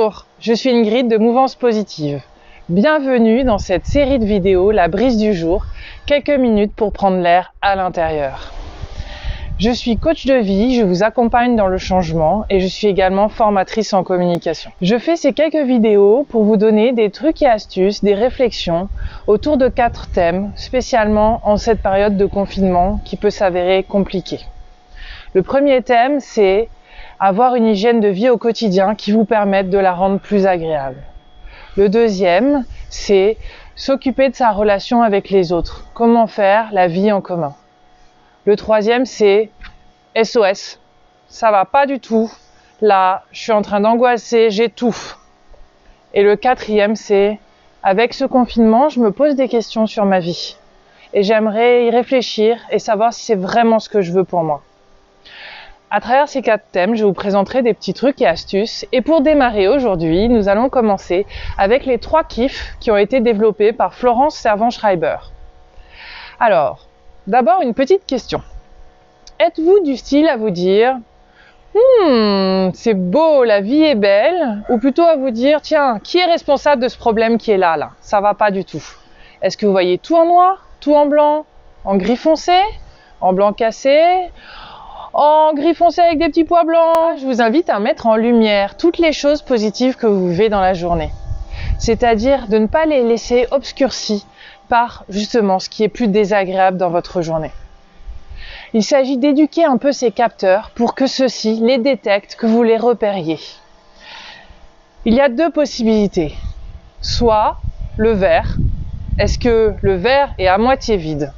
Bonjour, je suis Ingrid de Mouvance Positive. Bienvenue dans cette série de vidéos, la brise du jour, quelques minutes pour prendre l'air à l'intérieur. Je suis coach de vie, je vous accompagne dans le changement et je suis également formatrice en communication. Je fais ces quelques vidéos pour vous donner des trucs et astuces, des réflexions autour de 4 thèmes, spécialement en cette période de confinement qui peut s'avérer compliquée. Le premier thème, c'est avoir une hygiène de vie au quotidien qui vous permette de la rendre plus agréable. Le deuxième, c'est s'occuper de sa relation avec les autres. Comment faire la vie en commun. Le troisième, c'est SOS. Ça va pas du tout. Là, je suis en train d'angoisser, j'étouffe. Et le quatrième, c'est avec ce confinement, je me pose des questions sur ma vie. Et j'aimerais y réfléchir et savoir si c'est vraiment ce que je veux pour moi. À travers ces 4 thèmes, je vous présenterai des petits trucs et astuces. Et pour démarrer aujourd'hui, nous allons commencer avec les 3 kiffs qui ont été développés par Florence Servan-Schreiber. Alors, d'abord une petite question. Êtes-vous du style à vous dire « c'est beau, la vie est belle » ou plutôt à vous dire « Tiens, qui est responsable de ce problème qui est là, ça va pas du tout ». Est-ce que vous voyez tout en noir, tout en blanc, en gris foncé, en blanc cassé, en gris foncé avec des petits pois blancs? Je vous invite à mettre en lumière toutes les choses positives que vous vivez dans la journée. C'est-à-dire de ne pas les laisser obscurcis par justement ce qui est plus désagréable dans votre journée. Il s'agit d'éduquer un peu ces capteurs pour que ceux-ci les détectent, que vous les repériez. Il y a 2 possibilités. Soit le verre. Est-ce que le verre est à moitié vide?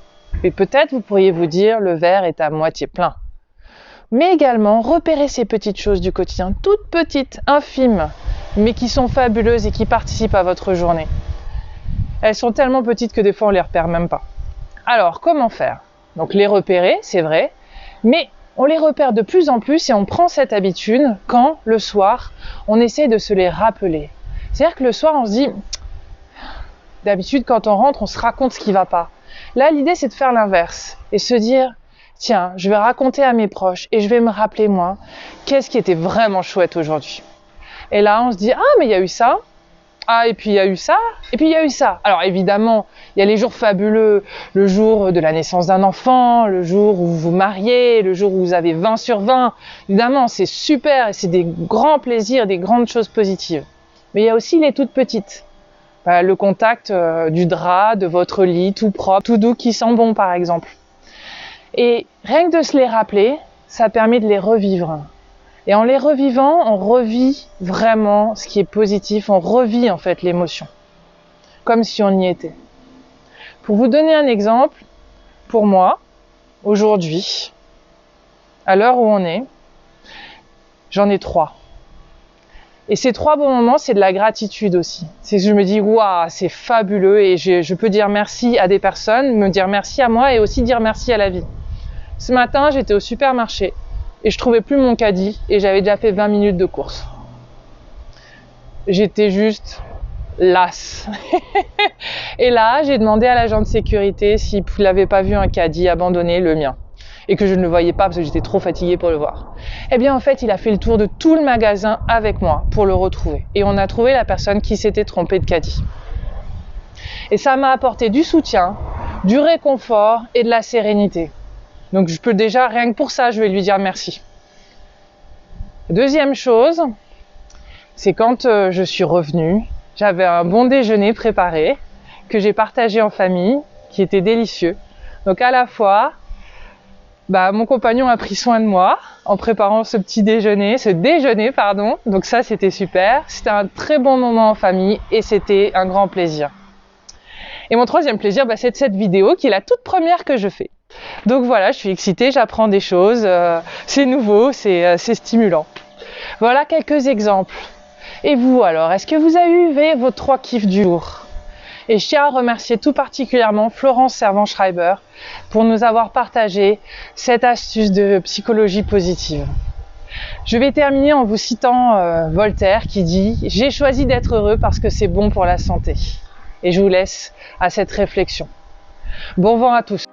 Et peut-être vous pourriez vous dire le verre est à moitié plein. Mais également repérer ces petites choses du quotidien, toutes petites, infimes, mais qui sont fabuleuses et qui participent à votre journée. Elles sont tellement petites que des fois on les repère même pas. Alors comment faire? Donc les repérer, c'est vrai, mais on les repère de plus en plus et on prend cette habitude quand le soir on essaie de se les rappeler. C'est-à-dire que le soir on se dit, d'habitude quand on rentre on se raconte ce qui va pas. Là l'idée c'est de faire l'inverse et se dire, tiens, je vais raconter à mes proches et je vais me rappeler moi, qu'est-ce qui était vraiment chouette aujourd'hui. Et là on se dit, ah mais il y a eu ça. Ah, et puis il y a eu ça, et puis il y a eu ça. Alors évidemment, il y a les jours fabuleux, le jour de la naissance d'un enfant, le jour où vous vous mariez, le jour où vous avez 20 sur 20. Évidemment, c'est super, et c'est des grands plaisirs, des grandes choses positives. Mais il y a aussi les toutes petites. Le contact du drap, de votre lit, tout propre, tout doux, qui sent bon par exemple. Et rien que de se les rappeler, ça permet de les revivre. Et en les revivant, on revit vraiment ce qui est positif, on revit en fait l'émotion, comme si on y était. Pour vous donner un exemple, pour moi, aujourd'hui, à l'heure où on est, j'en ai 3. Et ces 3 bons moments, c'est de la gratitude aussi. C'est que je me dis, waouh, c'est fabuleux et je peux dire merci à des personnes, me dire merci à moi et aussi dire merci à la vie. Ce matin, j'étais au supermarché. Et je trouvais plus mon caddie et j'avais déjà fait 20 minutes de course. J'étais juste lasse. Et là, j'ai demandé à l'agent de sécurité s'il n'avait pas vu un caddie abandonné, le mien. Et que je ne le voyais pas parce que j'étais trop fatiguée pour le voir. Eh bien, en fait, il a fait le tour de tout le magasin avec moi pour le retrouver. Et on a trouvé la personne qui s'était trompée de caddie. Et ça m'a apporté du soutien, du réconfort et de la sérénité. Donc je peux déjà, rien que pour ça, je vais lui dire merci. Deuxième chose, c'est quand je suis revenue, j'avais un bon déjeuner préparé, que j'ai partagé en famille, qui était délicieux. Donc à la fois, mon compagnon a pris soin de moi en préparant ce déjeuner, donc ça c'était super. C'était un très bon moment en famille et c'était un grand plaisir. Et mon troisième plaisir, c'est de cette vidéo qui est la toute première que je fais. Donc voilà, je suis excitée, j'apprends des choses, c'est nouveau, c'est stimulant. Voilà quelques exemples. Et vous alors, est-ce que vous avez eu vos 3 kiffs du jour? Et je tiens à remercier tout particulièrement Florence Servan-Schreiber pour nous avoir partagé cette astuce de psychologie positive. Je vais terminer en vous citant Voltaire qui dit « J'ai choisi d'être heureux parce que c'est bon pour la santé ». Et je vous laisse à cette réflexion. Bon vent à tous.